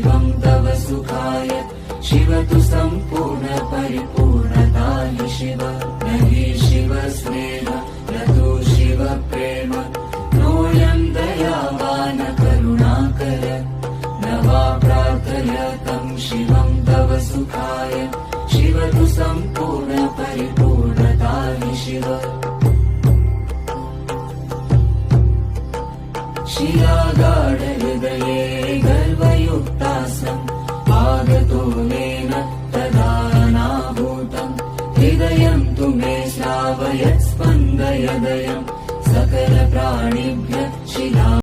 शिवं तव सुखाय शिव तु सम्पूर्ण परिपूर्णता हि शिव न हि शिव स्नेह न तु शिव प्रेम नोऽयं दयावान करुणाकर न वा प्रार्थय तं शिवं तव सुखाय शिव तु सम्पूर्ण परिपूर्णता हि शिव शिलागाढहृदये गर्वयुक्तासम् आगतो येन तदानाभूतम् हृदयं तु मे श्रावयत् स्पन्दयदयम्